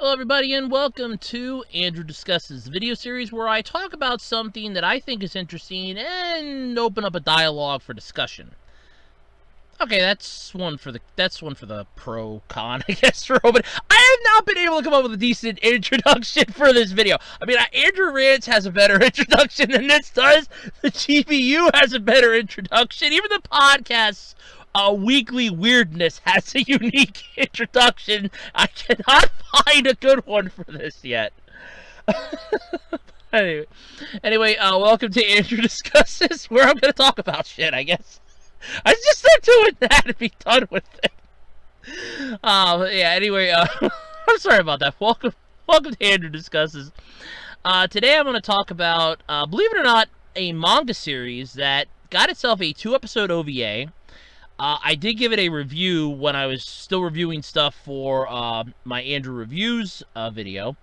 Hello everybody and welcome to Andrew Discusses, the video series where I talk about something that I think is interesting and open up a dialogue for discussion. Okay, that's one for the pro con, I guess, for open. I have not been able to come up with a decent introduction for this video. I mean, Andrew Rants has a better introduction than this does. The GBU has a better introduction. Even the podcast's weekly weirdness has a unique introduction. I cannot find a good one for this yet. Anyway, welcome to Andrew Discusses, where I'm going to talk about shit, I guess. I just start doing that and be done with it. Anyway, I'm sorry about that. Welcome to Andrew Discusses. Today I'm going to talk about, believe it or not, a manga series that got itself a 2-episode OVA. I did give it a review when I was still reviewing stuff for my Andrew Reviews video.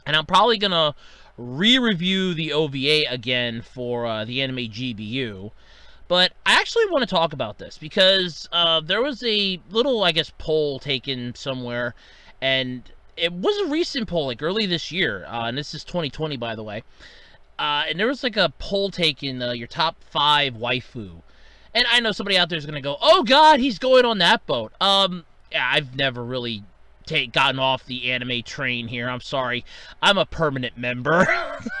And I'm probably going to re-review the OVA again for the anime GBU. But I actually want to talk about this because there was a little, I guess, poll taken somewhere, and it was a recent poll, like early this year, and this is 2020, by the way. And there was like a poll taken, your top 5 waifu. And I know somebody out there is going to go, oh god, he's going on that boat. Yeah, I've never really gotten off the anime train here. I'm sorry. I'm a permanent member.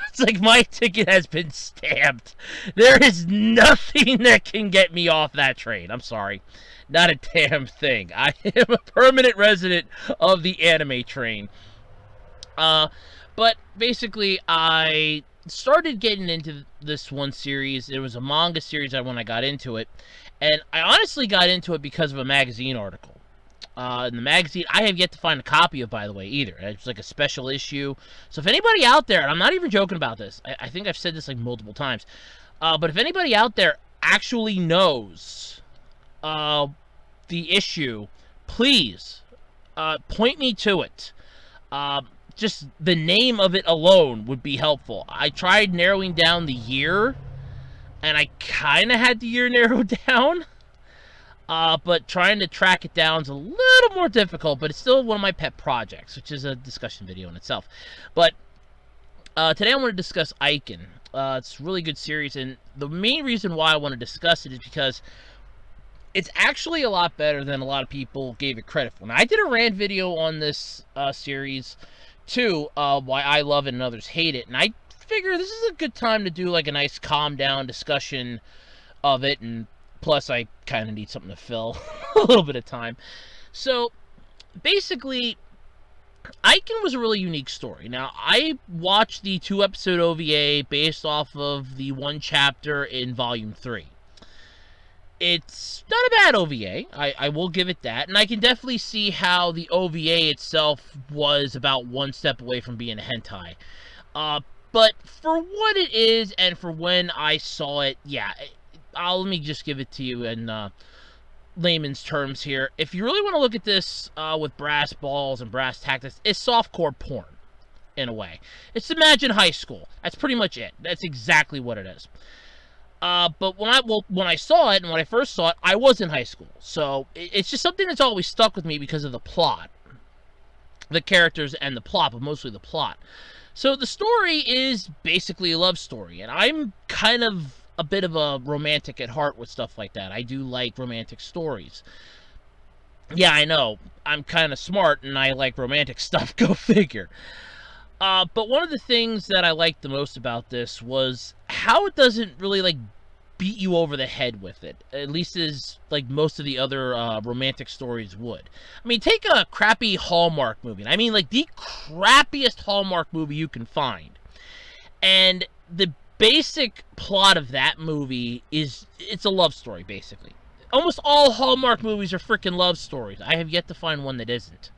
It's like my ticket has been stamped. There is nothing that can get me off that train. I'm sorry. Not a damn thing. I am a permanent resident of the anime train. But basically, I started getting into this one series. It was a manga series when I got into it. And I honestly got into it because of a magazine article. In the magazine, I have yet to find a copy of, by the way, either. It's like a special issue. So if anybody out there, and I'm not even joking about this, I think I've said this like multiple times, but if anybody out there actually knows the issue, please point me to it. Just the name of it alone would be helpful. I tried narrowing down the year, and I kind of had the year narrowed down. But trying to track it down is a little more difficult, but it's still one of my pet projects, which is a discussion video in itself. But today I want to discuss Eiken. It's a really good series, and the main reason why I want to discuss it is because it's actually a lot better than a lot of people gave it credit for. Now, I did a rant video on this series, too, why I love it and others hate it, and I figure this is a good time to do like a nice calm down discussion of it, and plus, I kind of need something to fill a little bit of time. So, basically, Eiken was a really unique story. Now, I watched the 2-episode OVA based off of the 1 chapter in Volume 3. It's not a bad OVA, I will give it that, and I can definitely see how the OVA itself was about 1 step away from being a hentai. But for what it is, and for when I saw it, yeah, let me just give it to you in layman's terms here. If you really want to look at this with brass balls and brass tactics, it's softcore porn, in a way. It's Imagine High School. That's pretty much it. That's exactly what it is. But when I saw it, and when I first saw it, I was in high school. So it's just something that's always stuck with me because of the plot. The characters and the plot, but mostly the plot. So the story is basically a love story, and I'm kind of a bit of a romantic at heart with stuff like that. I do like romantic stories. Yeah, I know. I'm kind of smart and I like romantic stuff. Go figure. But one of the things that I liked the most about this was how it doesn't really like beat you over the head with it. At least as like most of the other romantic stories would. I mean, take a crappy Hallmark movie. I mean, like the crappiest Hallmark movie you can find. And the basic plot of that movie is, it's a love story, basically. Almost all Hallmark movies are freaking love stories. I have yet to find one that isn't.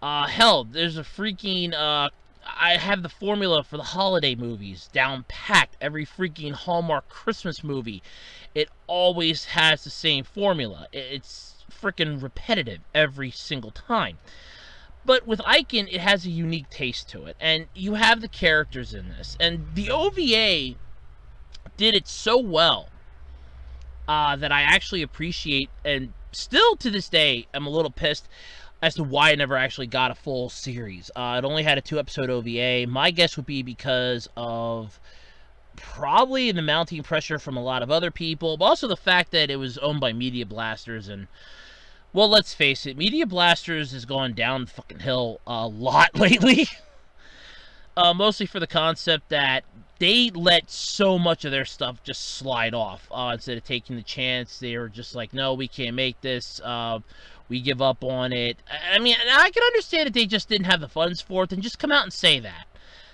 Hell, there's a freaking, I have the formula for the holiday movies down packed. Every freaking Hallmark Christmas movie, it always has the same formula. It's freaking repetitive every single time. But with Eiken, it has a unique taste to it, and you have the characters in this. And the OVA did it so well that I actually appreciate, and still to this day, I'm a little pissed. as to why it never actually got a full series. It only had a 2-episode OVA. My guess would be because of probably the mounting pressure from a lot of other people, but also the fact that it was owned by Media Blasters. And, well, let's face it, Media Blasters has gone down the fucking hill a lot lately. Mostly for the concept that they let so much of their stuff just slide off. Instead of taking the chance, they were just like, no, we can't make this. We give up on it. I mean, I can understand if they just didn't have the funds for it, then just come out and say that.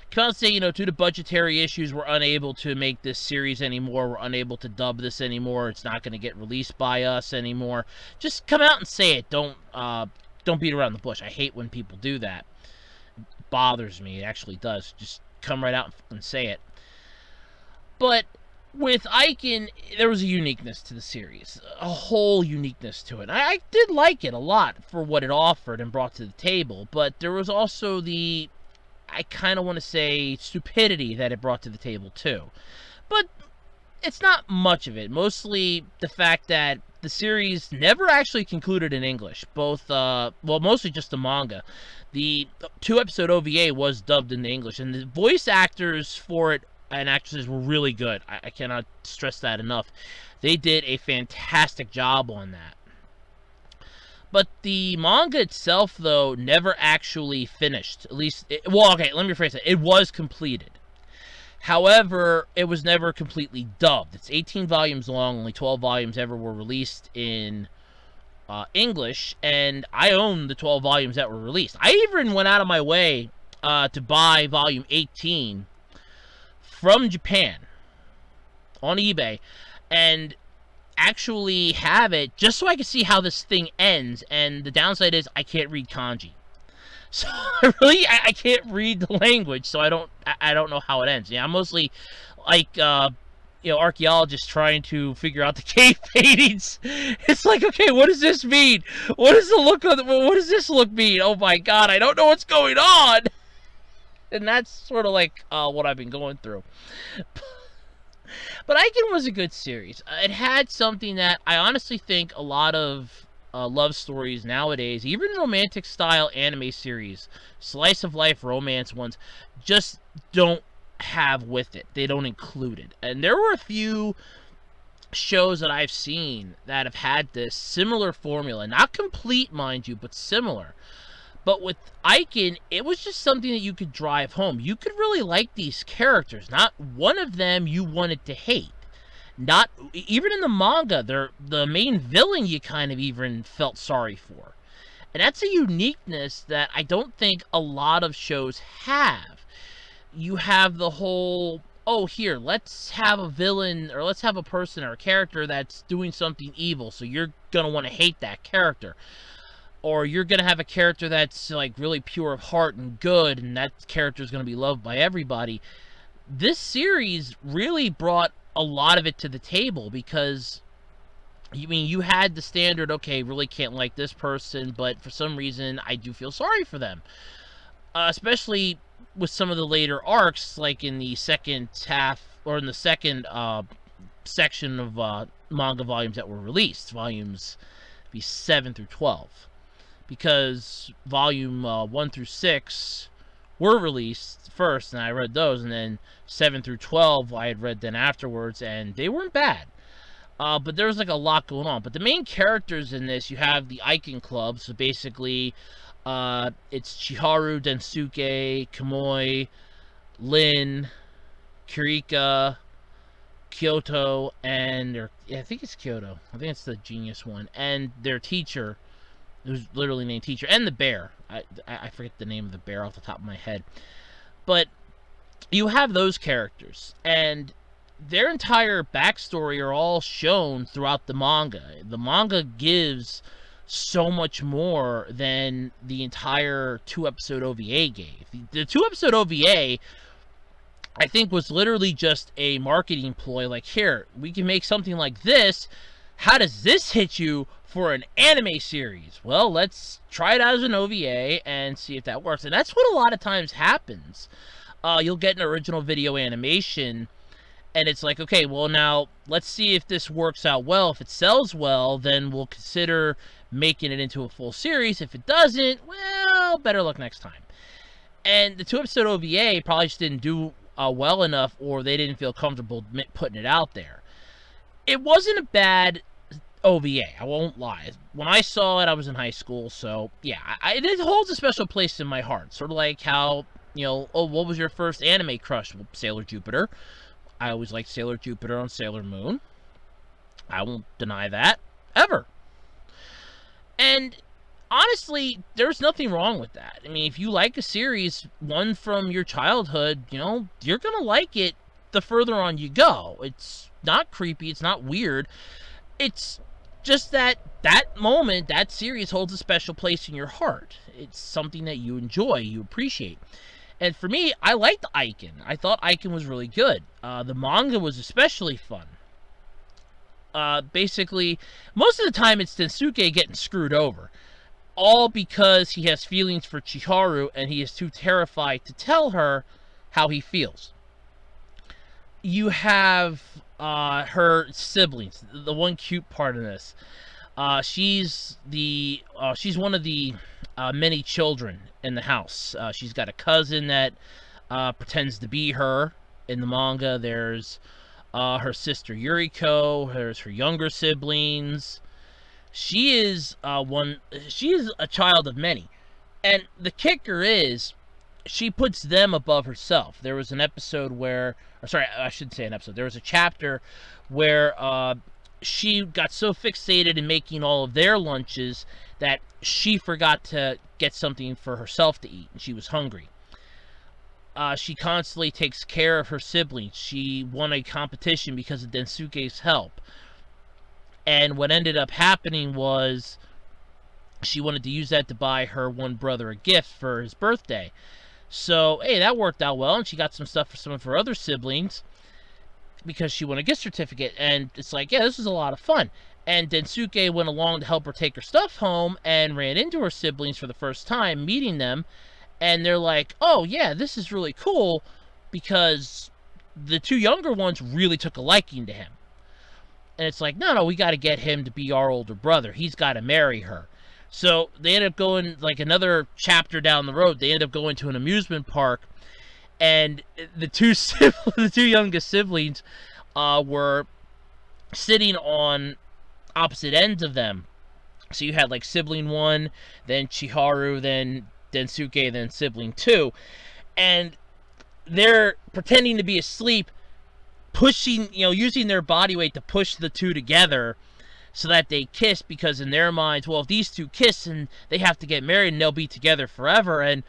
Come out and say, you know, due to budgetary issues, we're unable to make this series anymore. We're unable to dub this anymore. It's not going to get released by us anymore. Just come out and say it. Don't beat around the bush. I hate when people do that. It bothers me. It actually does. Just come right out and say it. But with Eiken, there was a uniqueness to the series, a whole uniqueness to it. I did like it a lot for what it offered and brought to the table, but there was also the, I kind of want to say, stupidity that it brought to the table too. But it's not much of it, mostly the fact that the series never actually concluded in English, mostly just the manga. The 2-episode OVA was dubbed into English, and the voice actors for it and actresses were really good. I cannot stress that enough. They did a fantastic job on that. But the manga itself, though, never actually finished. At least, let me rephrase it. It was completed. However, it was never completely dubbed. It's 18 volumes long. Only 12 volumes ever were released in English. And I own the 12 volumes that were released. I even went out of my way to buy volume 18 from Japan on eBay and actually have it just so I can see how this thing ends. And the downside is I can't read kanji, so I can't read the language, so I don't know how it ends. Yeah, I'm mostly like archaeologists trying to figure out the cave paintings. It's like, okay, what does this mean? What does this look mean? Oh my god, I don't know what's going on. And that's sort of like what I've been going through. But Eiken was a good series. It had something that I honestly think a lot of love stories nowadays, even romantic style anime series, slice of life romance ones, just don't have with it. They don't include it. And there were a few shows that I've seen that have had this similar formula. Not complete, mind you, but similar. But with Eiken, it was just something that you could drive home. You could really like these characters. Not one of them you wanted to hate. Not even in the manga, the main villain you kind of even felt sorry for. And that's a uniqueness that I don't think a lot of shows have. You have the whole, oh, here, let's have a villain, or let's have a person or a character that's doing something evil, so you're going to want to hate that character. Or you're going to have a character that's like really pure of heart and good, and that character is going to be loved by everybody. This series really brought a lot of it to the table, because you had the standard, okay, really can't like this person, but for some reason I do feel sorry for them. Especially with some of the later arcs, like in the second half, or in the second section of manga volumes that were released, volumes 7 through 12. Because volume 1 through 6 were released first, and I read those, and then 7 through 12 I had read then afterwards, and they weren't bad. But there was like a lot going on. But the main characters in this, you have the Eiken Club, so basically it's Chiharu, Densuke, Kamui, Lin, Kirika, Kyoto, and I think it's Kyoto. I think it's the genius one, and their teacher, who's literally named Teacher, and the bear. I forget the name of the bear off the top of my head. But you have those characters, and their entire backstory are all shown throughout the manga. The manga gives so much more than the entire 2-episode OVA gave. The 2-episode OVA, I think, was literally just a marketing ploy. Like, here, we can make something like this. How does this hit you for an anime series? Well, let's try it out as an OVA and see if that works. And that's what a lot of times happens. You'll get an original video animation, And it's like, okay, well, now let's see if this works out well. If it sells well, then we'll consider making it into a full series. If it doesn't, well, better luck next time. And the 2-episode OVA probably just didn't do well enough, or they didn't feel comfortable putting it out there. It wasn't a bad OVA, I won't lie. When I saw it, I was in high school, so yeah, it holds a special place in my heart. Sort of like how, oh, what was your first anime crush? Well, Sailor Jupiter. I always liked Sailor Jupiter on Sailor Moon. I won't deny that, ever. And honestly, there's nothing wrong with that. I mean, if you like a series, one from your childhood, you're going to like it the further on you go. It's not creepy, it's not weird. It's just that moment, that series holds a special place in your heart. It's something that you enjoy, you appreciate. And for me, I liked Eiken. I thought Eiken was really good. The manga was especially fun. Basically, most of the time it's Densuke getting screwed over. All because he has feelings for Chiharu and he is too terrified to tell her how he feels. You have her siblings. The one cute part of this, she's one of the many children in the house. She's got a cousin that pretends to be her in the manga. There's her sister Yuriko. There's her younger siblings. She is a child of many, and the kicker is, she puts them above herself. There was an episode where, or sorry, I shouldn't say an episode. There was a chapter where she got so fixated in making all of their lunches that she forgot to get something for herself to eat, and she was hungry. She constantly takes care of her siblings. She won a competition because of Densuke's help. And what ended up happening was she wanted to use that to buy her one brother a gift for his birthday. So, hey, that worked out well, and she got some stuff for some of her other siblings because she won a gift certificate. And it's like, yeah, this was a lot of fun. And Densuke went along to help her take her stuff home and ran into her siblings for the first time, meeting them. And they're like, oh, yeah, this is really cool because the two younger ones really took a liking to him. And it's like, no, we got to get him to be our older brother. He's got to marry her. So they end up going, like another chapter down the road, they end up going to an amusement park, and the two youngest siblings were sitting on opposite ends of them. So you had like sibling 1, then Chiharu, then Densuke, then sibling 2, and they're pretending to be asleep, pushing, using their body weight to push the two together so that they kiss, because in their minds, well, if these two kiss and they have to get married and they'll be together forever. And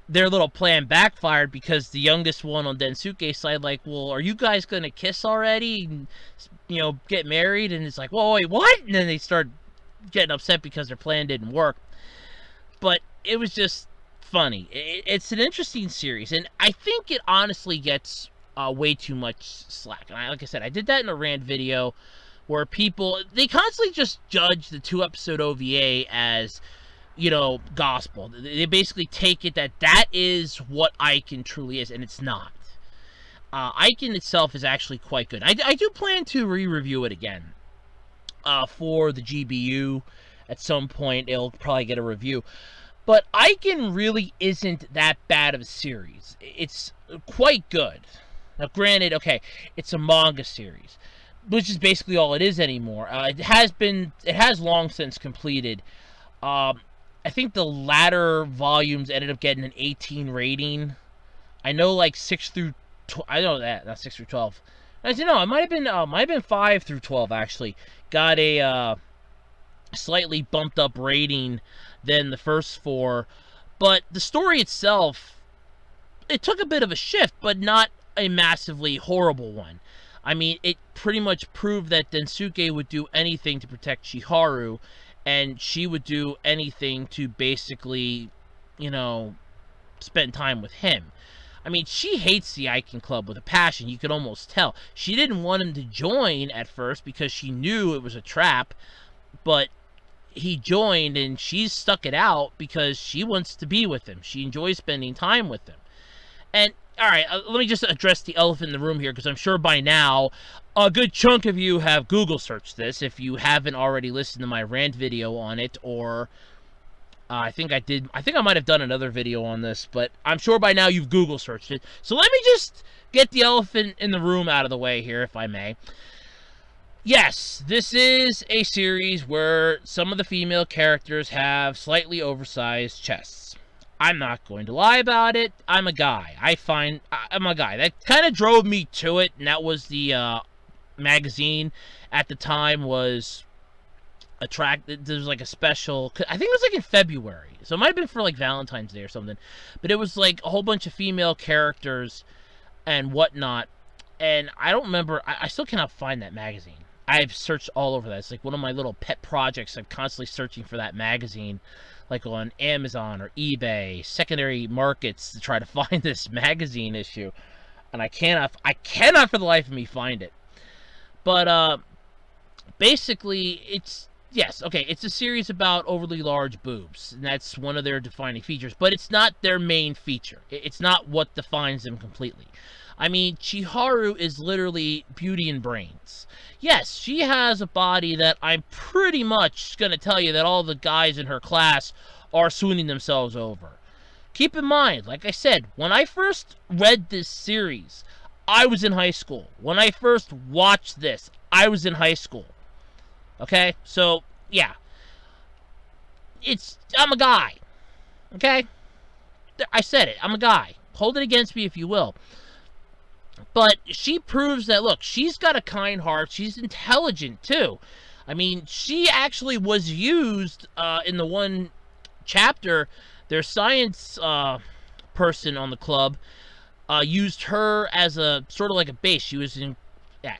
their little plan backfired because the youngest one on Densuke's side, like, well, are you guys going to kiss already and, get married? And it's like, whoa, wait, what? And then they start getting upset because their plan didn't work. But it was just funny. It's an interesting series, and I think it honestly gets way too much slack. And like I said, I did that in a rant video where people, they constantly just judge the 2-episode OVA as, gospel. They basically take it that is what Eiken truly is, and it's not. Eiken itself is actually quite good. I do plan to re-review it again for the GBU. At some point, it'll probably get a review. But Eiken really isn't that bad of a series. It's quite good. Now, granted, okay, it's a manga series, which is basically all it is anymore. It has long since completed. I think the latter volumes ended up getting an 18 rating. I know, like 6 through, I know that, not 6 through 12. As you know, it might have been 5 through 12 actually. Got a slightly bumped up rating than the first 4, but the story itself, it took a bit of a shift, but not a massively horrible one. I mean, it pretty much proved that Densuke would do anything to protect Chiharu, and she would do anything to basically, spend time with him. I mean, she hates the Eiken Club with a passion. You could almost tell. She didn't want him to join at first because she knew it was a trap, but he joined, and she's stuck it out because she wants to be with him. She enjoys spending time with him. And all right, let me just address the elephant in the room here, because I'm sure by now a good chunk of you have Google searched this. If you haven't already listened to my rant video on it, or I think I did. I think I might have done another video on this, but I'm sure by now you've Google searched it. So let me just get the elephant in the room out of the way here, if I may. Yes, this is a series where some of the female characters have slightly oversized chests. I'm not going to lie about it. I'm a guy. I'm a guy. That kind of drove me to it, and that was the magazine at the time was there's like a special, I think it was like in February, so it might have been for like Valentine's Day or something, but it was like a whole bunch of female characters and whatnot, and I don't remember, I still cannot find that magazine. I've searched all over that. It's like one of my little pet projects. I'm constantly searching for that magazine, like on Amazon or eBay, secondary markets, to try to find this magazine issue, and I cannot for the life of me find it. But basically, yes, okay, it's a series about overly large boobs, and that's one of their defining features, but it's not their main feature. It's not what defines them completely. I mean, Chiharu is literally beauty and brains. Yes, she has a body that I'm pretty much going to tell you that all the guys in her class are swooning themselves over. Keep in mind, like I said, when I first read this series, I was in high school. When I first watched this, I was in high school. Okay, so, yeah. I'm a guy. Okay? I said it. I'm a guy. Hold it against me if you will. But she proves that, look, she's got a kind heart. She's intelligent, too. I mean, she actually was used in the one chapter. Their science person on the club used her as a sort of like a base. She was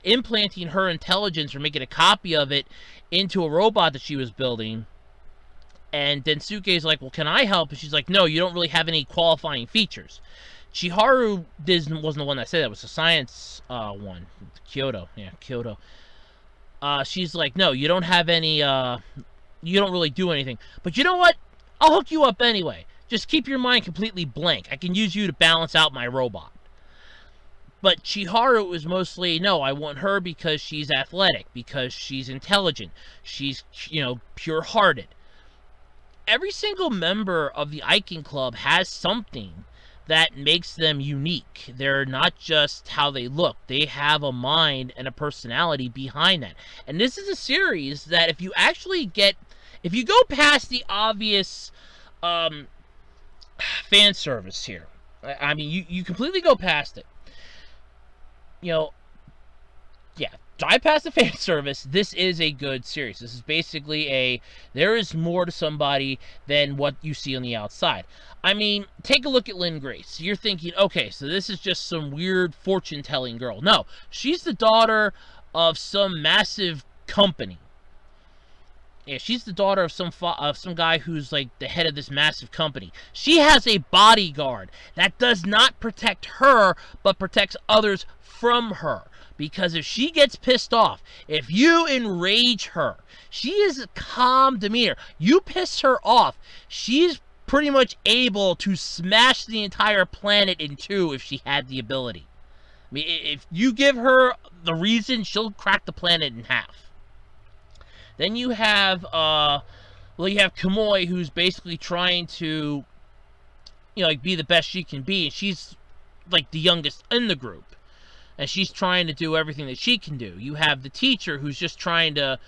implanting her intelligence or making a copy of it into a robot that she was building. And Densuke's like, well, can I help? And she's like, no, you don't really have any qualifying features. Chiharu wasn't the one that said that. It was the science one. Kyoto. Yeah, Kyoto. She's like, no, you don't have any, you don't really do anything. But you know what? I'll hook you up anyway. Just keep your mind completely blank. I can use you to balance out my robot. But Chiharu was mostly, no, I want her because she's athletic, because she's intelligent, she's, pure-hearted. Every single member of the Eiken Club has something that makes them unique. They're not just how they look. They have a mind and a personality behind that. And this is a series that if you go past the obvious fan service here, I mean, you completely go past it. Drive past the fan service. This is a good series. This is basically there is more to somebody than what you see on the outside. I mean, take a look at Lynn Grace. You're thinking, okay, so this is just some weird fortune-telling girl. No, she's the daughter of some massive company. Yeah, she's the daughter of some guy who's like the head of this massive company. She has a bodyguard that does not protect her, but protects others from her. Because if she gets pissed off, if you enrage her, she is a calm demeanor. You piss her off, she's pretty much able to smash the entire planet in two if she had the ability. I mean, if you give her the reason, she'll crack the planet in half. Then you have, Kamoi, who's basically trying to, be the best she can be. And she's, like, the youngest in the group. And she's trying to do everything that she can do. You have the teacher who's just trying to,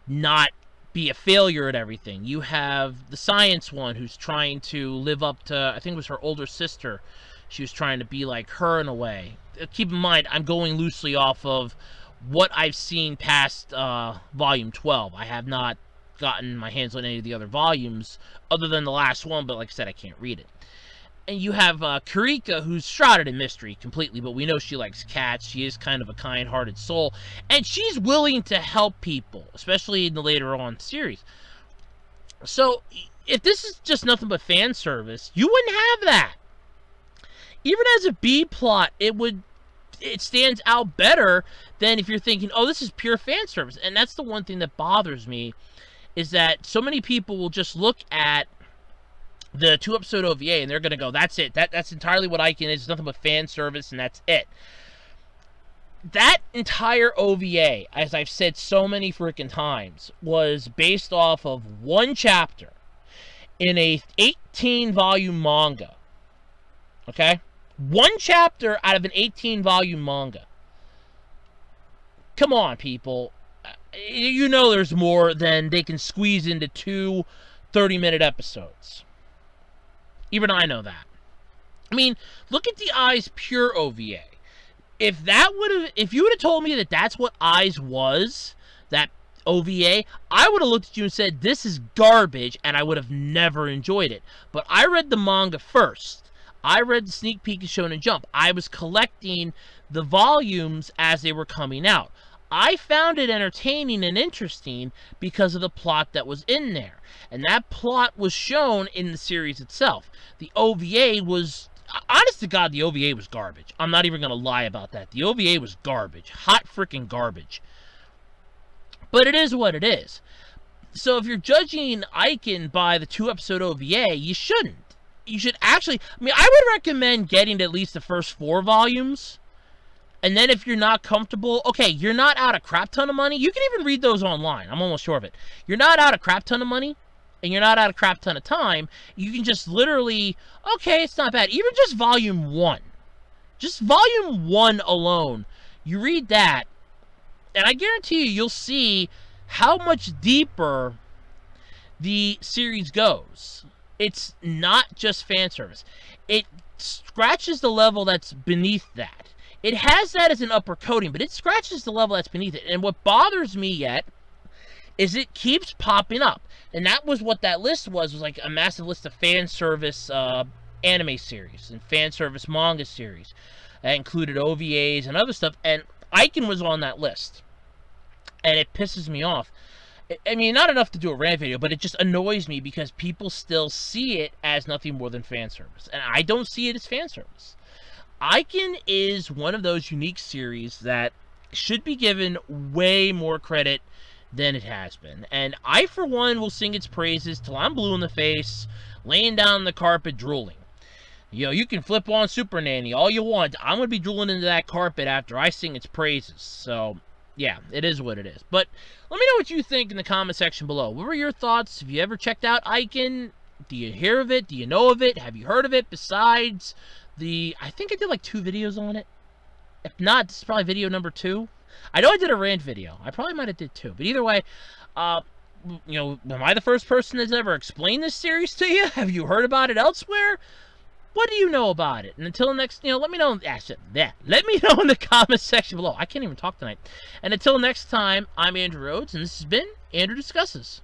not be a failure at everything. You have the science one who's trying to live up to, I think it was her older sister. She was trying to be like her in a way. Keep in mind, I'm going loosely off of what I've seen past Volume 12. I have not gotten my hands on any of the other volumes other than the last one, but like I said, I can't read it. And you have Kurika, who's shrouded in mystery completely, but we know she likes cats. She is kind of a kind-hearted soul, and she's willing to help people, especially in the later on series. So, if this is just nothing but fan service, you wouldn't have that. Even as a B-plot, it stands out better than if you're thinking, oh, this is pure fan service. And that's the one thing that bothers me, is that so many people will just look at the 2-episode OVA, and they're going to go, that's it. That's entirely what Eiken is. It's nothing but fan service, and that's it. That entire OVA, as I've said so many freaking times, was based off of one chapter in a 18-volume manga. Okay? One chapter out of an 18-volume manga. Come on, people. You know there's more than they can squeeze into 2 30-minute episodes. Even I know that. I mean, look at the Eyes Pure OVA. If you would have told me that that's what Eyes was, that OVA, I would have looked at you and said, this is garbage, and I would have never enjoyed it. But I read the manga first. I read the sneak peek of Shonen Jump. I was collecting the volumes as they were coming out. I found it entertaining and interesting because of the plot that was in there. And that plot was shown in the series itself. The OVA was, honest to God, the OVA was garbage. I'm not even going to lie about that. The OVA was garbage. Hot freaking garbage. But it is what it is. So if you're judging Eiken by the 2-episode OVA, you shouldn't. You should actually, I would recommend getting at least the first 4 volumes. And then if you're not comfortable, okay, you're not out a crap ton of money. You can even read those online. I'm almost sure of it. You're not out a crap ton of money, and you're not out a crap ton of time. You can just literally, okay, it's not bad. Even just volume 1. Just volume 1 alone. You read that, and I guarantee you'll see how much deeper the series goes. It's not just fan service. It scratches the level that's beneath that. It has that as an upper coating, but it scratches the level that's beneath it. And what bothers me yet is it keeps popping up. And that was what that list was like a massive list of fan service anime series and fan service manga series. That included OVAs and other stuff. And Eiken was on that list. And it pisses me off. I mean, not enough to do a rant video, but it just annoys me because people still see it as nothing more than fan service. And I don't see it as fan service. Eiken is one of those unique series that should be given way more credit than it has been. And I, for one, will sing its praises till I'm blue in the face, laying down on the carpet, drooling. You know, you can flip on Super Nanny all you want. I'm going to be drooling into that carpet after I sing its praises. So, yeah, it is what it is. But let me know what you think in the comment section below. What were your thoughts? Have you ever checked out Eiken? Do you hear of it? Do you know of it? Have you heard of it besides I think I did like 2 videos on it. If not, this is probably video number 2. I know I did a rant video. I probably might have did 2. But either way, you know, am I the first person that's ever explained this series to you? Have you heard about it elsewhere? What do you know about it? And until next, let me know. Let me know in the comment section below. I can't even talk tonight. And until next time, I'm Andrew Rhodes, and this has been Andrew Discusses.